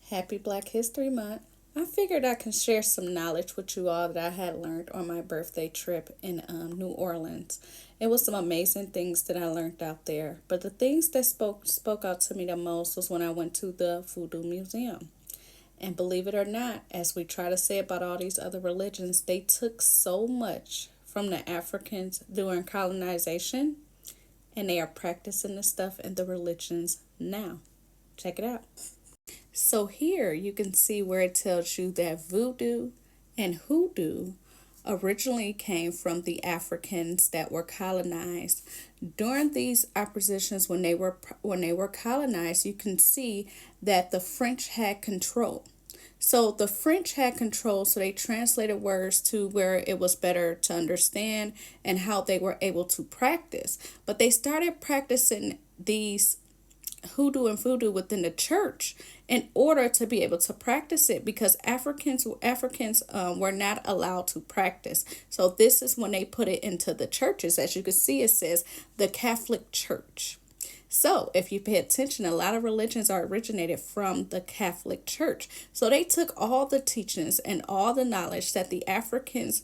Happy Black History Month. I figured I can share some knowledge with you all that I had learned on my birthday trip in New Orleans. It was some amazing things that I learned out there, but the things that spoke out to me the most was when I went to the Voodoo Museum. And believe it or not, as we try to say about all these other religions, they took so much from the Africans during colonization, and they are practicing the stuff in the religions now. Check it out. So here you can see where it tells you that voodoo and hoodoo originally came from the Africans that were colonized. During these oppositions when they were colonized, you can see that the French had control. So the French had control, so they translated words to where it was better to understand and how they were able to practice. But they started practicing these hoodoo and voodoo within the church in order to be able to practice it, because Africans were not allowed to practice. So this is when they put it into the churches. As you can see, it says the Catholic Church. So if you pay attention, a lot of religions are originated from the Catholic Church. So they took all the teachings and all the knowledge that the Africans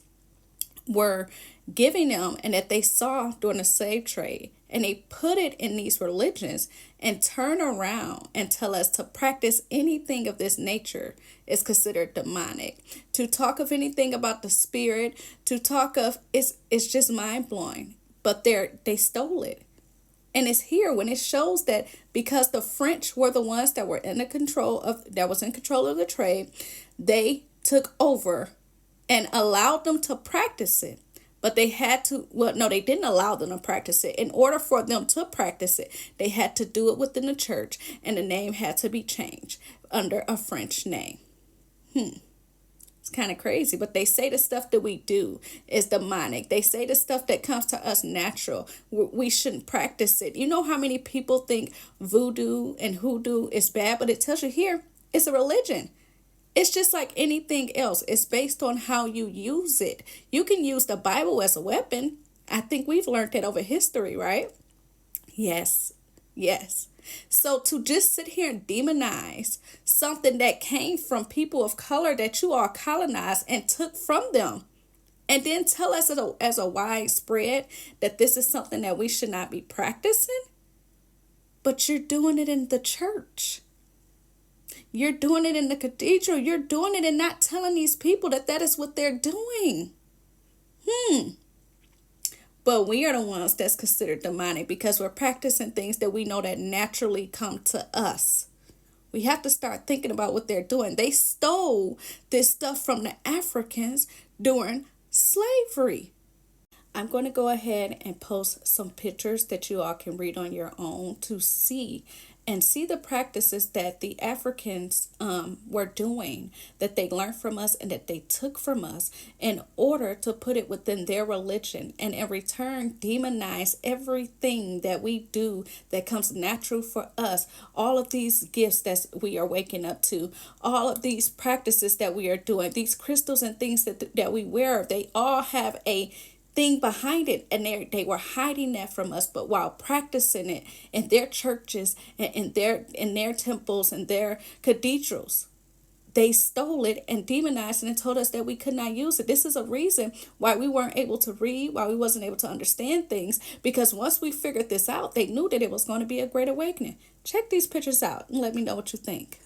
were giving them and that they saw during the slave trade, and they put it in these religions and turn around and tell us to practice anything of this nature is considered demonic. To talk of anything about the spirit, to talk of it's just mind blowing. But they stole it. And it's here when it shows that because the French were the ones that were in control of the trade, they took over and allowed them to practice it. But they had to, well, no, they didn't allow them to practice it. In order for them to practice it, they had to do it within the church, and the name had to be changed under a French name. It's kind of crazy, but they say the stuff that we do is demonic. They say the stuff that comes to us natural. We shouldn't practice it. You know how many people think voodoo and hoodoo is bad, but it tells you here it's a religion. It's just like anything else. It's based on how you use it. You can use the Bible as a weapon. I think we've learned that over history, right? Yes. Yes. So to just sit here and demonize something that came from people of color that you all colonized and took from them, and then tell us as a widespread that this is something that we should not be practicing, but you're doing it in the church. You're doing it in the cathedral. You're doing it and not telling these people that that is what they're doing. But we are the ones that's considered demonic because we're practicing things that we know that naturally come to us. We have to start thinking about what they're doing. They stole this stuff from the Africans during slavery. I'm going to go ahead and post some pictures that you all can read on your own to see the practices that the Africans were doing, that they learned from us and that they took from us in order to put it within their religion, and in return demonize everything that we do that comes natural for us. All of these gifts that we are waking up to, all of these practices that we are doing, these crystals and things that we wear, they all have a thing behind it, and they were hiding that from us. But while practicing it in their churches and in their temples and their cathedrals, they stole it and demonized it and told us that we could not use it. This is a reason why we weren't able to read, why we wasn't able to understand things, because once we figured this out, they knew that it was going to be a great awakening. Check these pictures out and let me know what you think.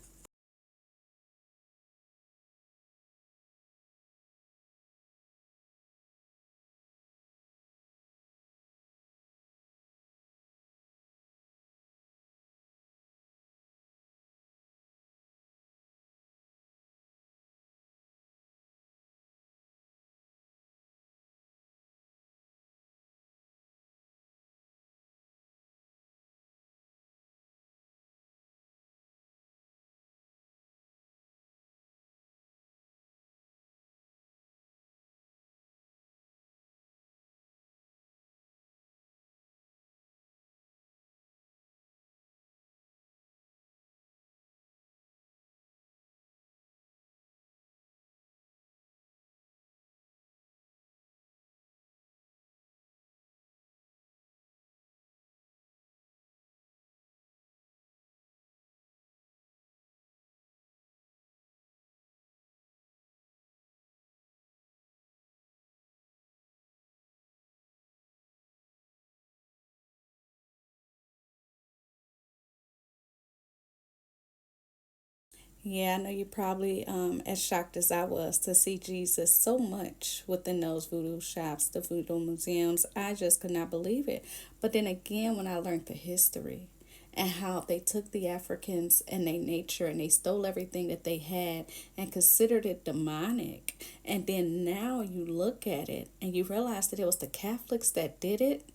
Yeah, I know you probably as shocked as I was to see Jesus so much within those voodoo shops, the voodoo museums. I just could not believe it. But then again, when I learned the history and how they took the Africans and their nature and they stole everything that they had and considered it demonic. And then now you look at it and you realize that it was the Catholics that did it.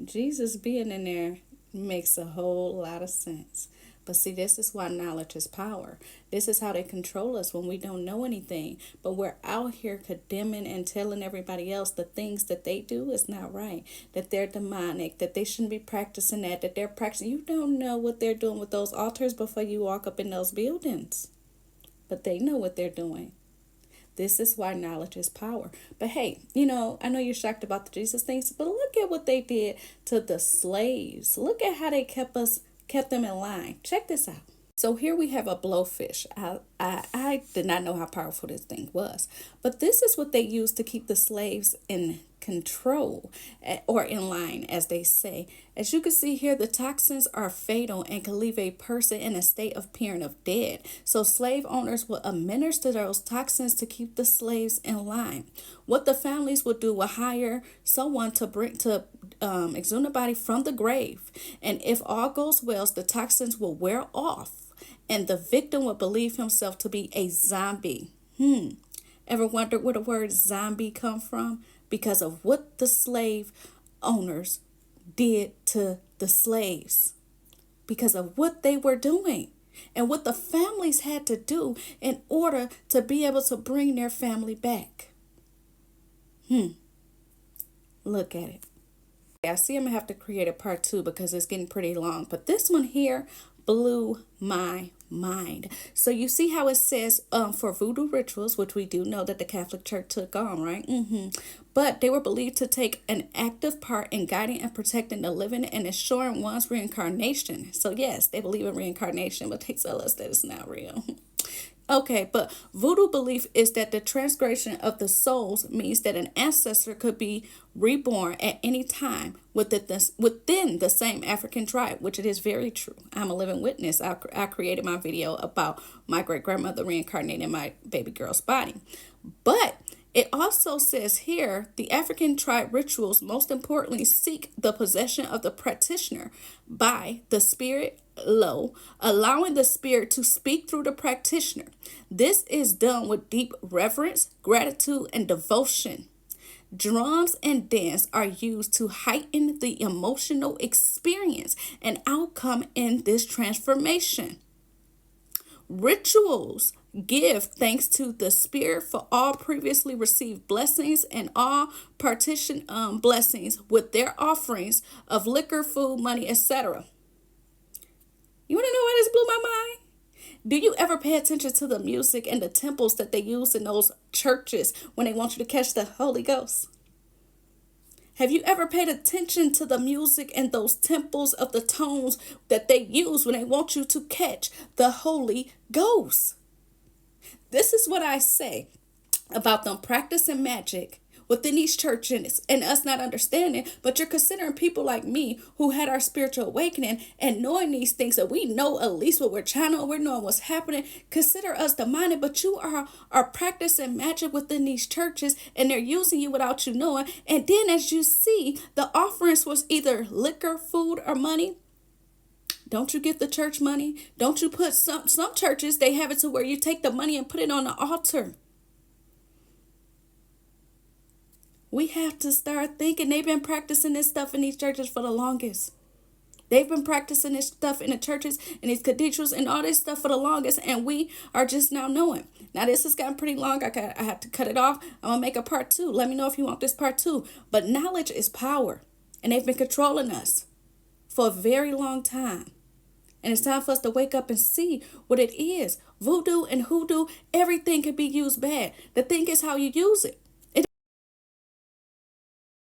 Jesus being in there makes a whole lot of sense. But see, this is why knowledge is power. This is how they control us when we don't know anything. But we're out here condemning and telling everybody else the things that they do is not right, that they're demonic, that they shouldn't be practicing that they're practicing. You don't know what they're doing with those altars before you walk up in those buildings. But they know what they're doing. This is why knowledge is power. But hey, I know you're shocked about the Jesus things, but look at what they did to the slaves. Look at how they kept them in line. Check this out. So here we have a blowfish. I did not know how powerful this thing was. But this is what they used to keep the slaves in control or in line, as they say. As you can see here, the toxins are fatal and can leave a person in a state of appearing of dead. So slave owners will administer those toxins to keep the slaves in line. What the families would do will hire someone to exhume the body from the grave. And if all goes well, the toxins will wear off and the victim will believe himself to be a zombie. Ever wondered where the word zombie come from? Because of what the slave owners did to the slaves. Because of what they were doing and what the families had to do in order to be able to bring their family back. Look at it. I see I'm going to have to create a part 2 because it's getting pretty long. But this one here blew my mind. So you see how it says for voodoo rituals, which we do know that the Catholic Church took on, right? But they were believed to take an active part in guiding and protecting the living and ensuring one's reincarnation. So yes, they believe in reincarnation, but they tell us that it's not real. Okay, but voodoo belief is that the transgression of the souls means that an ancestor could be reborn at any time within the same African tribe, which it is very true. I'm a living witness. I created my video about my great-grandmother reincarnating my baby girl's body. But it also says here, the African tribe rituals most importantly seek the possession of the practitioner by the spirit low, allowing the spirit to speak through the practitioner. This is done with deep reverence, gratitude, and devotion. Drums and dance are used to heighten the emotional experience and outcome in this transformation. Rituals give thanks to the spirit for all previously received blessings and all partition blessings with their offerings of liquor, food, money, etc. You want to know why this blew my mind? Do you ever pay attention to the music and the temples that they use in those churches when they want you to catch the Holy Ghost? Have you ever paid attention to the music and those temples of the tones that they use when they want you to catch the Holy Ghost? This is what I say about them practicing magic within these churches and us not understanding, but you're considering people like me who had our spiritual awakening and knowing these things that we know at least what we're channeling, we're knowing what's happening. Consider us demonic, but you are practicing magic within these churches and they're using you without you knowing. And then as you see, the offerings was either liquor, food, or money. Don't you give the church money? Don't you put some churches, they have it to where you take the money and put it on the altar. We have to start thinking. They've been practicing this stuff in these churches for the longest. They've been practicing this stuff in the churches and these cathedrals and all this stuff for the longest, and we are just now knowing. Now this has gotten pretty long. I have to cut it off. I'm gonna make a part 2. Let me know if you want this part 2. But knowledge is power, and they've been controlling us for a very long time. And it's time for us to wake up and see what it is. Voodoo and hoodoo, everything can be used bad. The thing is how you use it.